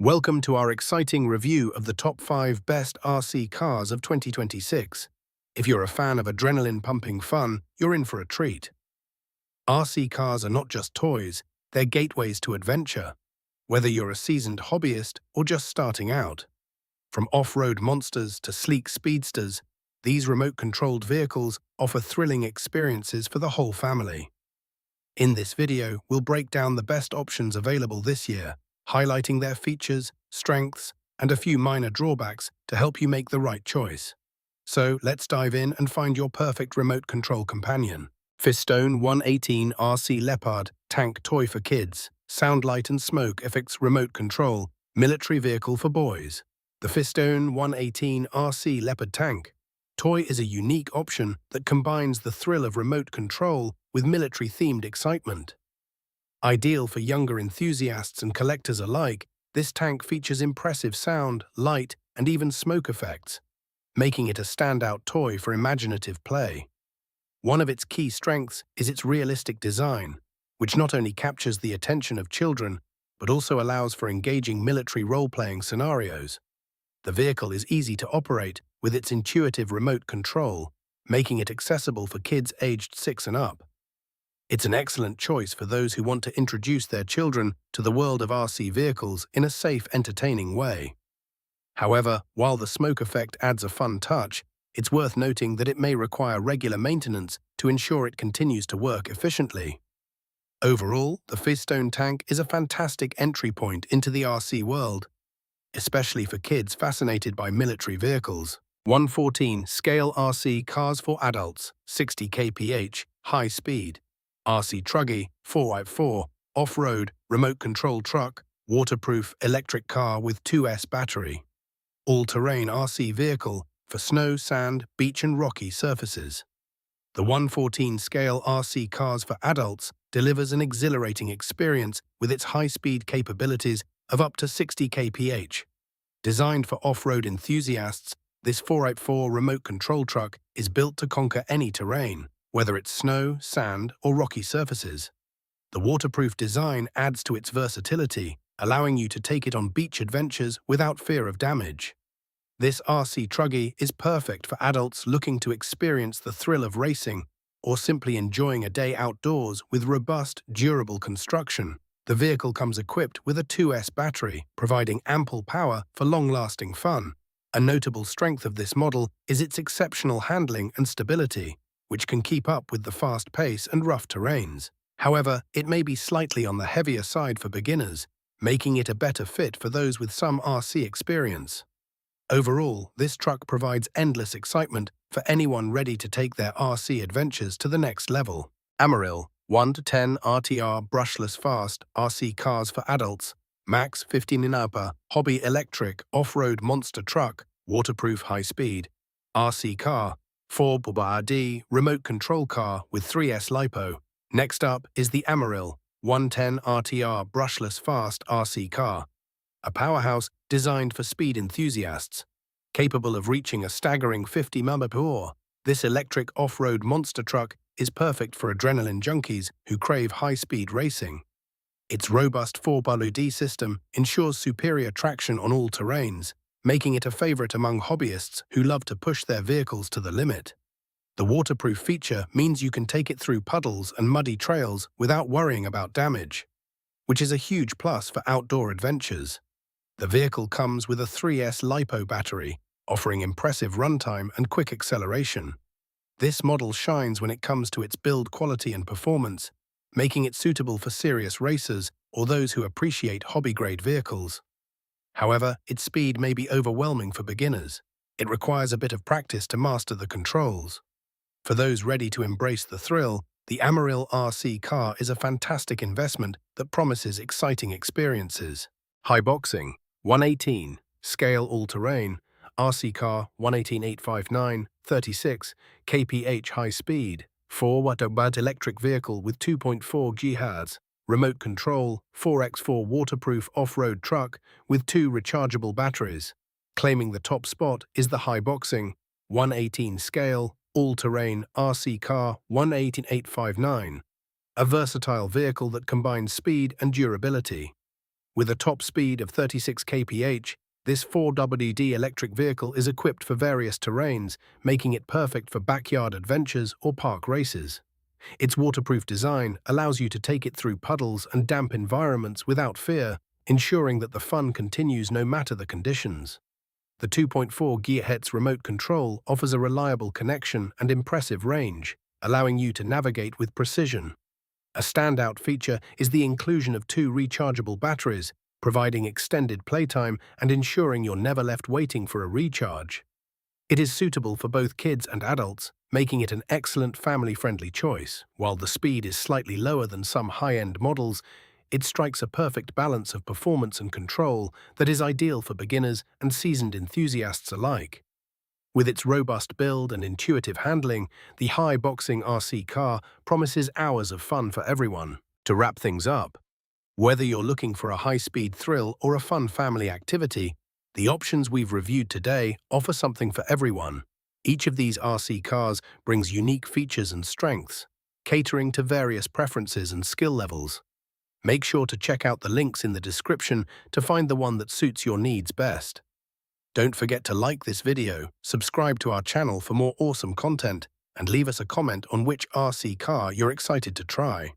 Welcome to our exciting review of the top 5 best RC cars of 2026. If you're a fan of adrenaline-pumping fun, you're in for a treat. RC cars are not just toys, they're gateways to adventure. Whether you're a seasoned hobbyist or just starting out. From off-road monsters to sleek speedsters, these remote-controlled vehicles offer thrilling experiences for the whole family. In this video, we'll break down the best options available this year, highlighting their features, strengths, and a few minor drawbacks to help you make the right choice. So let's dive in and find your perfect remote control companion. Fistone 118 RC Leopard Tank Toy for Kids. Sound, light and smoke effects remote control. Military vehicle for boys. The Fistone 118 RC Leopard Tank Toy is a unique option that combines the thrill of remote control with military-themed excitement. Ideal for younger enthusiasts and collectors alike, this tank features impressive sound, light, and even smoke effects, making it a standout toy for imaginative play. One of its key strengths is its realistic design, which not only captures the attention of children, but also allows for engaging military role-playing scenarios. The vehicle is easy to operate with its intuitive remote control, making it accessible for kids aged 6 and up. It's an excellent choice for those who want to introduce their children to the world of RC vehicles in a safe, entertaining way. However, while the smoke effect adds a fun touch, it's worth noting that it may require regular maintenance to ensure it continues to work efficiently. Overall, the Fistone tank is a fantastic entry point into the RC world, especially for kids fascinated by military vehicles. 114 Scale RC Cars for Adults, 60 kph, high speed. RC Truggy 4x4, off-road, remote-control truck, waterproof electric car with 2S battery. All-terrain RC vehicle for snow, sand, beach and rocky surfaces. The 114 Scale RC Cars for Adults delivers an exhilarating experience with its high-speed capabilities of up to 60 kph. Designed for off-road enthusiasts, this 4x4 remote-control truck is built to conquer any terrain, whether it's snow, sand, or rocky surfaces. The waterproof design adds to its versatility, allowing you to take it on beach adventures without fear of damage. This RC Truggy is perfect for adults looking to experience the thrill of racing or simply enjoying a day outdoors with robust, durable construction. The vehicle comes equipped with a 2S battery, providing ample power for long-lasting fun. A notable strength of this model is its exceptional handling and stability, which can keep up with the fast pace and rough terrains. However, it may be slightly on the heavier side for beginners, making it a better fit for those with some RC experience. Overall, this truck provides endless excitement for anyone ready to take their RC adventures to the next level. AMORIL 1-10 RTR Brushless Fast RC Cars for Adults, Max 15 and upper, hobby electric off-road monster truck, waterproof high speed, RC car, 4x4 remote control car with 3S LiPo. Next up is the AMORIL 110 RTR Brushless Fast RC Car, a powerhouse designed for speed enthusiasts. Capable of reaching a staggering 50 mph, this electric off-road monster truck is perfect for adrenaline junkies who crave high-speed racing. Its robust 4x4 system ensures superior traction on all terrains, making it a favorite among hobbyists who love to push their vehicles to the limit. The waterproof feature means you can take it through puddles and muddy trails without worrying about damage, which is a huge plus for outdoor adventures. The vehicle comes with a 3S LiPo battery, offering impressive runtime and quick acceleration. This model shines when it comes to its build quality and performance, making it suitable for serious racers or those who appreciate hobby-grade vehicles. However, its speed may be overwhelming for beginners. It requires a bit of practice to master the controls. For those ready to embrace the thrill, the AMORIL RC car is a fantastic investment that promises exciting experiences. HAIBOXING 118 Scale All-Terrain RC Car 118-859 36 kph high speed 4x4 electric vehicle with 2.4 GHz remote control 4x4 waterproof off-road truck with 2 rechargeable batteries. Claiming the top spot is the HAIBOXING 118 Scale All-Terrain RC Car 118-859, a versatile vehicle that combines speed and durability. With a top speed of 36 kph, this 4WD electric vehicle is equipped for various terrains, making it perfect for backyard adventures or park races. Its waterproof design allows you to take it through puddles and damp environments without fear, ensuring that the fun continues no matter the conditions. The 2.4 GHz remote control offers a reliable connection and impressive range, allowing you to navigate with precision. A standout feature is the inclusion of 2 rechargeable batteries, providing extended playtime and ensuring you're never left waiting for a recharge. It is suitable for both kids and adults, making it an excellent family-friendly choice. While the speed is slightly lower than some high-end models, it strikes a perfect balance of performance and control that is ideal for beginners and seasoned enthusiasts alike. With its robust build and intuitive handling, the HAIBOXING RC car promises hours of fun for everyone. To wrap things up, whether you're looking for a high-speed thrill or a fun family activity, the options we've reviewed today offer something for everyone. Each of these RC cars brings unique features and strengths, catering to various preferences and skill levels. Make sure to check out the links in the description to find the one that suits your needs best. Don't forget to like this video, subscribe to our channel for more awesome content, and leave us a comment on which RC car you're excited to try.